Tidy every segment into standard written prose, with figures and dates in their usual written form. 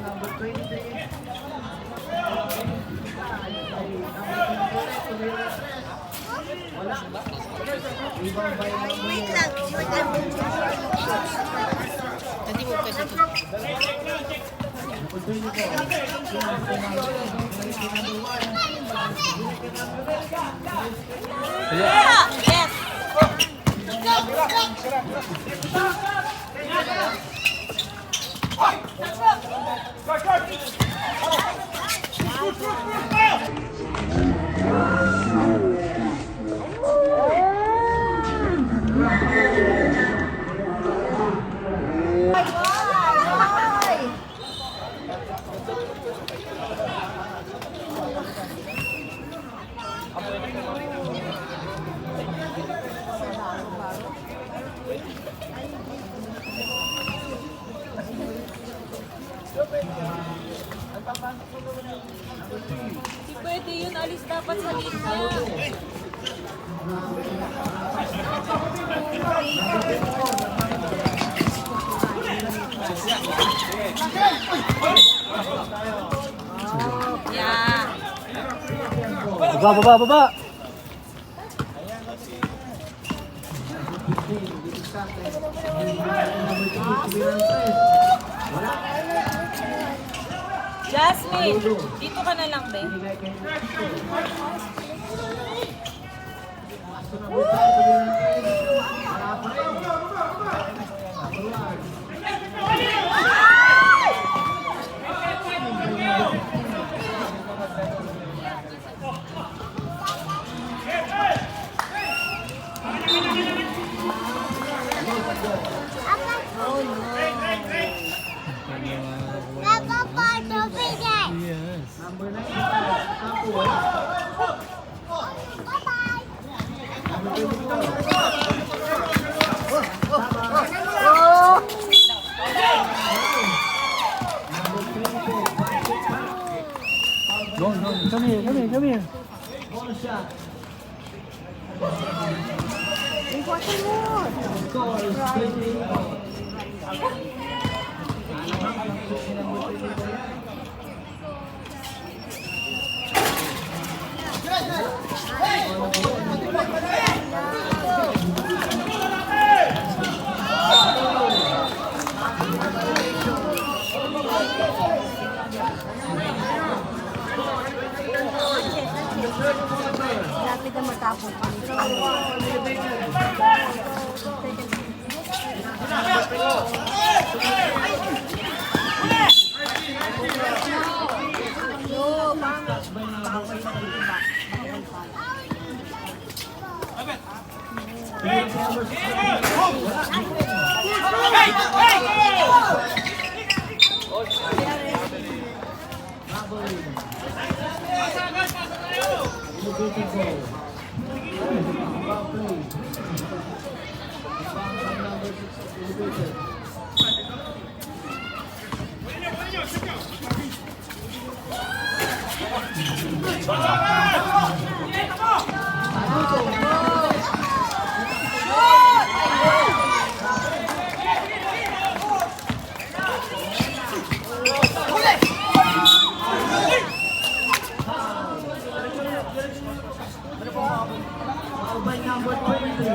number 23. Wala. Rebound by number 1. Wait lang. Tadi mo kasi ito. Yes! Hindi pwede yun. Alis dapat sa gitna. Yeah. Baba. Jasmine, dito ka na lang, be. Number 9, Tapo. No, come here. Bonus shot. Score is 20. Lapit na matapos pa nito. By number 23.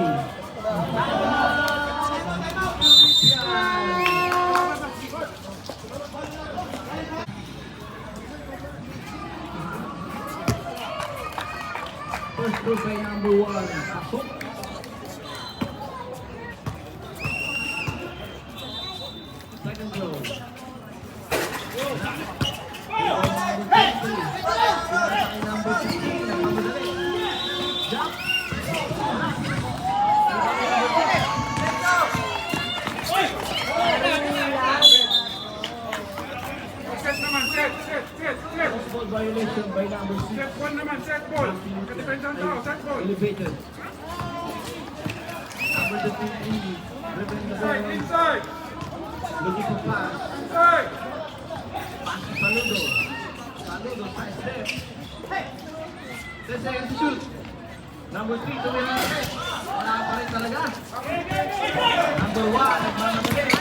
First goal by number 1. Pasok. Second goal. Number 15. Jump. Ball violation by number 6. Set ball naman, set ball. Ka-defense ang tao, set ball. Elevated. Number 23. Dribbling the ball. Inside. Looking for pass. Inside. Pass to Saludo. Saludo, side step. 10 seconds to shoot. Number 3 to win ang set. Wala pa rin talaga. Number 1, nagmamadali.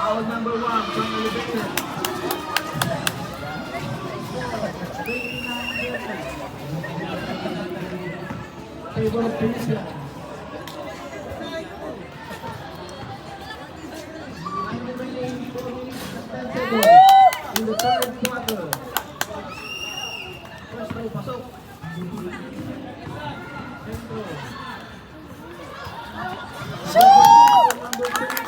Foul number 1 from Elevated. Favor of Tunisia. Remaining 4 minutes and 10 seconds in the third quarter. First row, pasok. Centro. Number 2.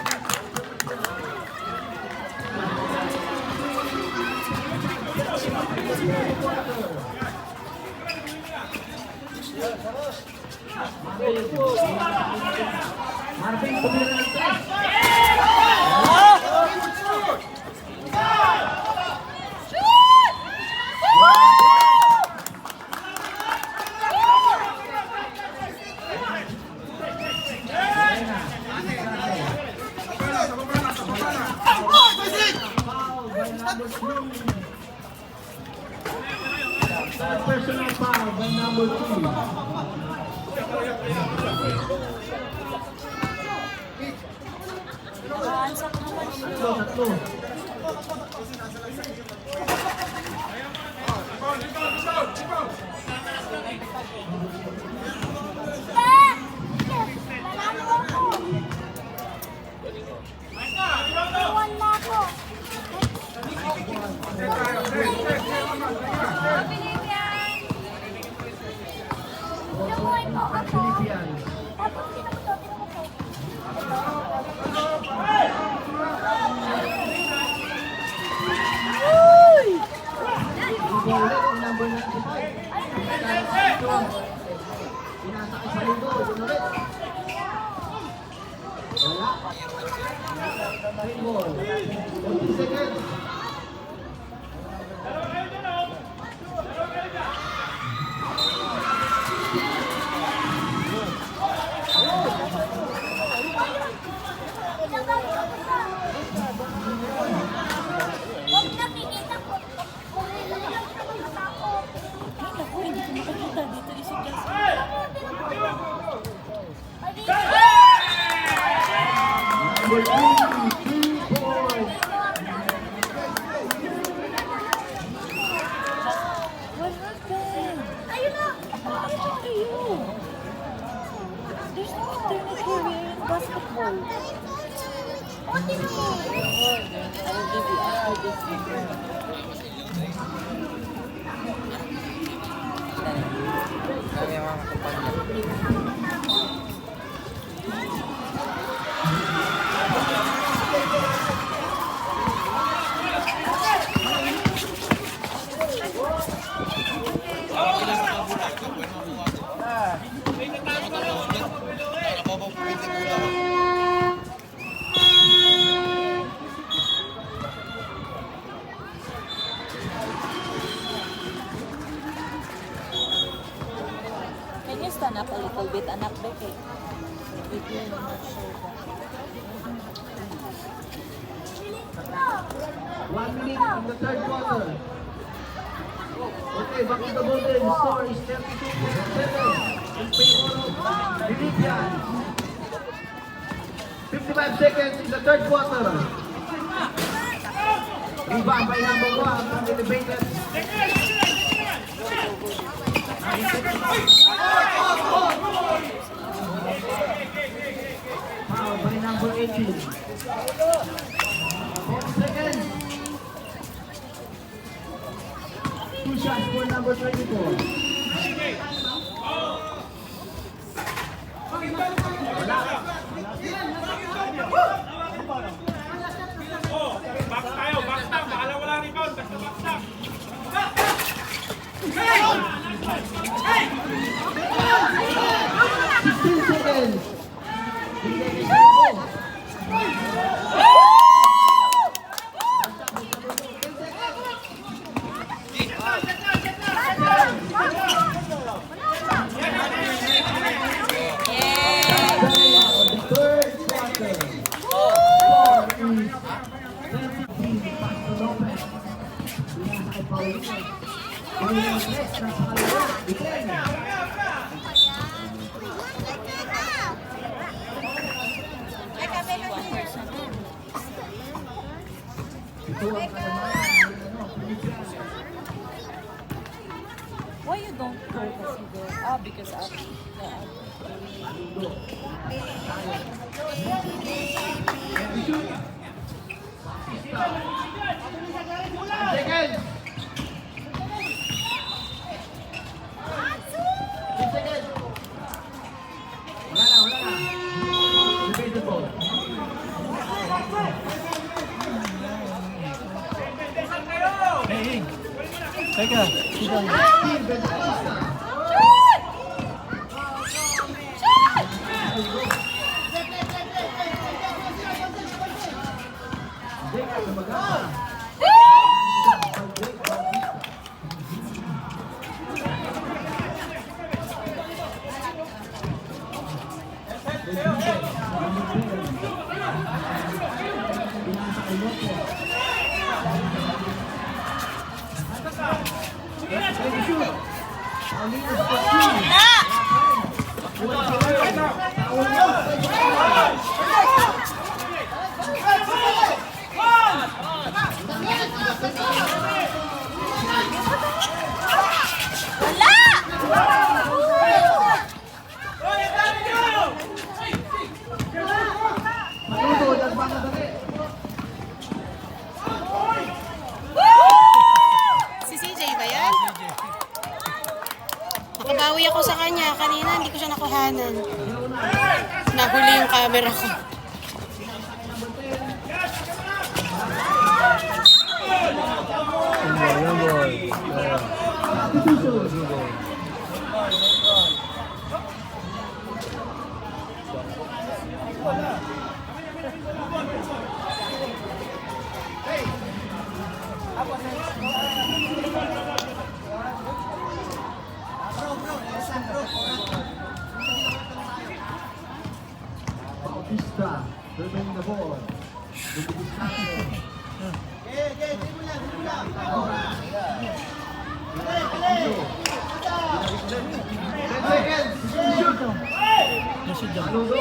Marvin tumira ng 3. Personal foul by number 2. Hansak naman siya. Tatlo. Philippines. Ulit number 95. Pinasakay sa linggo. Ulit. Wala. Green ball. 40 seconds. Naku, hindi ko makakita dito si Jess. Number 2 points. What happened? Ayun na! What happened to you? There's no alternate career in basketball. I will give you. Can you stand up a little bit, anak Becky? If you're not sure. 1 minute in the third quarter. Okay, back to the Golden. Score is 32-7 in favor of Philippines. 55 seconds in the third quarter. Rebound by number 1 from Elevated. Foul by number 18. 4 seconds. 2 shots for number 24. Back tayo, back stop. Bahala wala rebound. Back stop. 16 seconds. Third quarter. Score is 23 Pastor Lopez. Pinasakay Paulino. Paulino Andres, nasa kaliwa. Again. Ito ang kasamahan. Why you don't go kasi there? Ah, because of the Second. 10 seconds. Wala na, wala na. Debatable. Teka, sino? Team Benfica. Jake Tumagapa. Si CJ ba yan? Nakabawi ako sa kanya. Kanina hindi ko siya nakuhanan. Nahuli yung camera ko. Yan boy. Bautista, dribbling the ball. With the distraction. 10 seconds. Shoot. Maludo.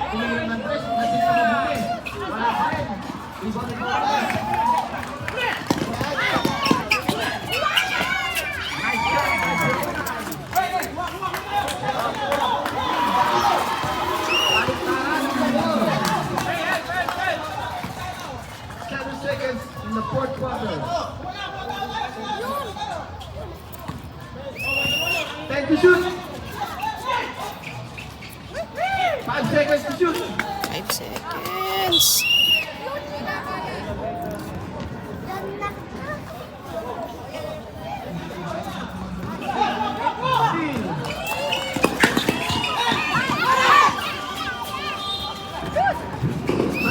Tumingin ng tres. Nasin sa mabuti. Wala pa rin. Rebound and ball. Nice shot. Seconds in the fourth quarter. 10 to shoot. 5 seconds to shoot. 5 seconds.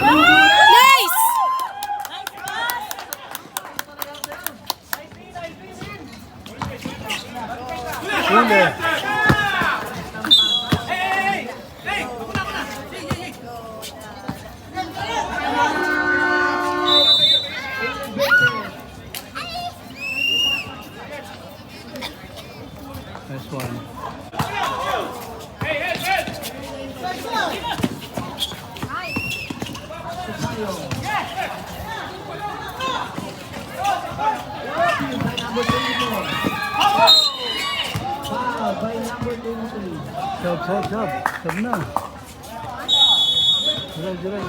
Nice! Hindi. Nice one. By number 24. Foul by number 23. Sab na. Diray.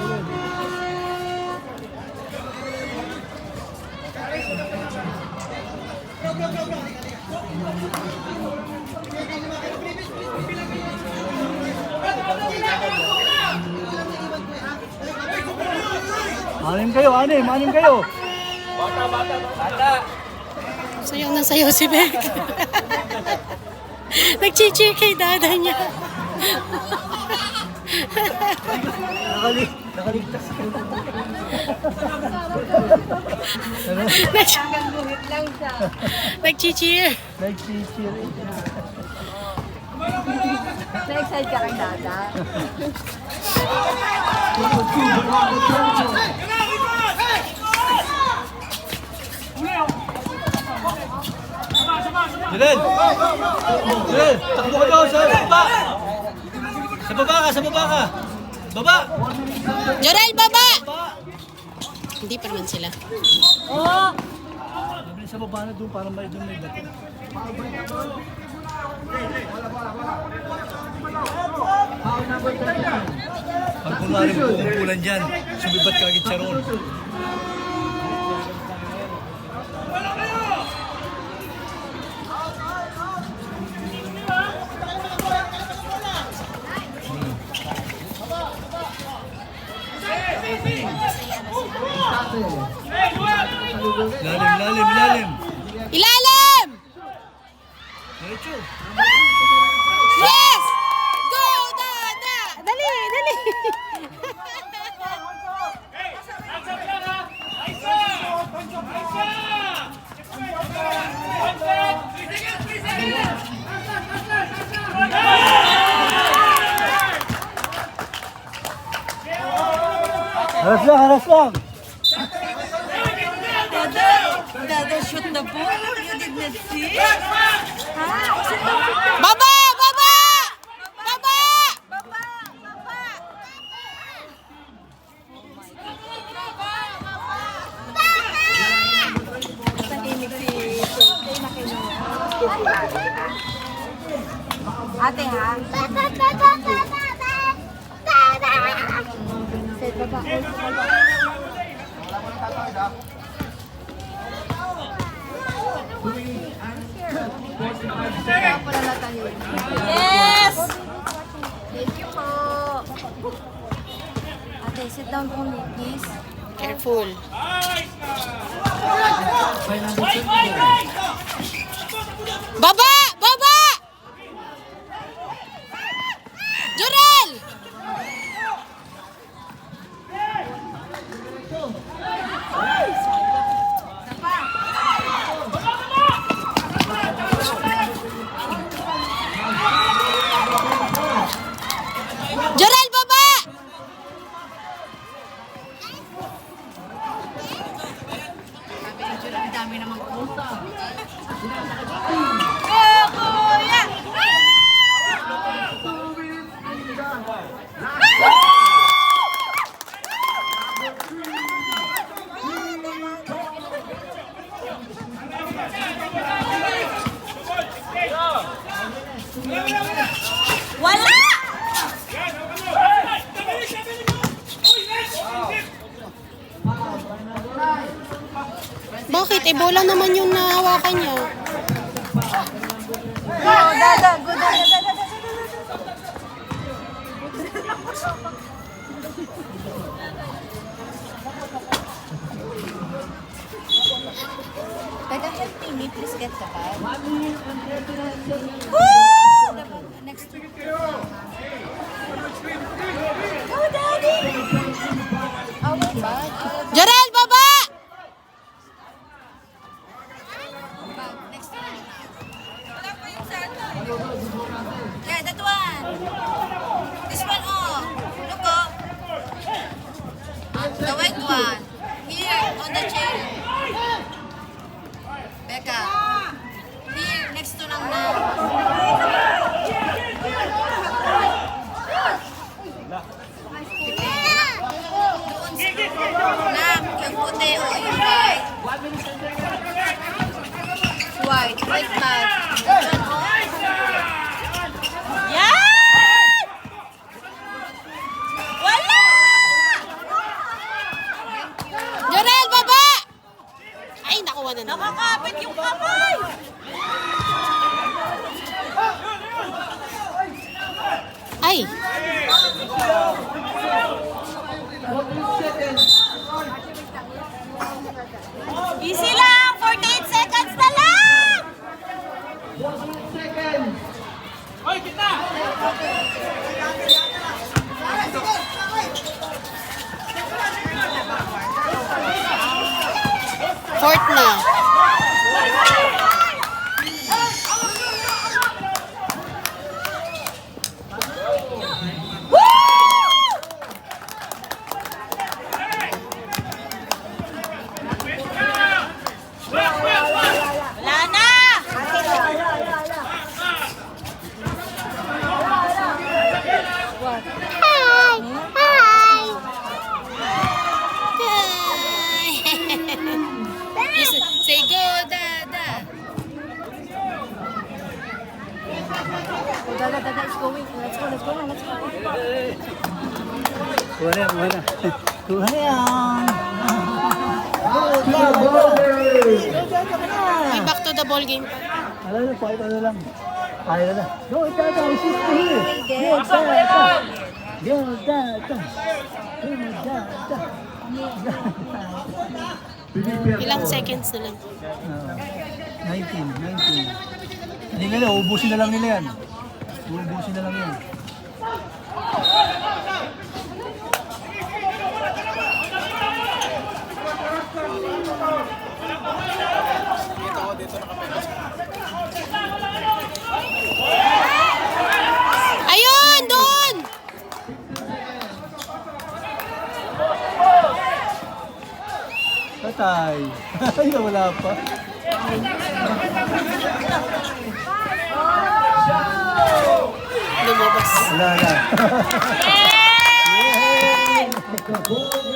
Anim kayo. Sayaw na sayaw si Beck. Nag-cheer kay dada niya. Nakaligtas ko. Nag-cheer. Nag-cheer. Na-excite ka kay Dada. Jiren! Takbo ka daw sa baba! Sa baba ka! Baba! Jorel, baba! Hindi pa naman sila. Oh! Sabi sa baba na doon para may doon may dato. Foul number 39. Pag kunwari pumupulan dyan, sumibat ka agad siya roon. Lalim. Ilalim! Diretso. Yes! Go, Dada! Dali, dali! Haras lang. Dada, shoot the ball. You did not see? Baba! Baba! Baba! Tahimik si Jay na kinuha. Ate ha? Say baba. Yes! Thank you po. Ate, sit down only, please. Careful. Baba! Baba! Jorel! Jorel, baba! Wala! Bakit? Eh, bola naman yung nahawakan niya. Go, Dada. Go, Dada. Dada, help me. Please get the bag. Woo! Next to Go, Daddy! Our bag. Jorel, baba! Next to Wala pa yung sa ano. Yeah, that one. This one, oh. Look, oh. The white one. Here, on the chair. Becca. Here, next to lang na. Nak, yung puti o yung white. White, white bag. Yan! Wala! Jorel, baba! Ay, nakuha na naman. Nakakapit yung kamay! Ay! 14 seconds. Easy lang! 48 seconds na lang! 14 seconds. Hoy, kita! Fourth na. Wala na! na. Kuha na yan. May back to the ball game pa. Ano na, pakita na lang. Ayaw na. Go, Tata, assist to here. Go, Tata. Go, Tata. Go, Tata. Ilang seconds na lang. 19. Hindi nila, ubusin na lang nila yan. Ubusin na lang yan. Ayun! Doon! Tatay. Ay, wala pa. Lumabas. Wala na. Yay! The ball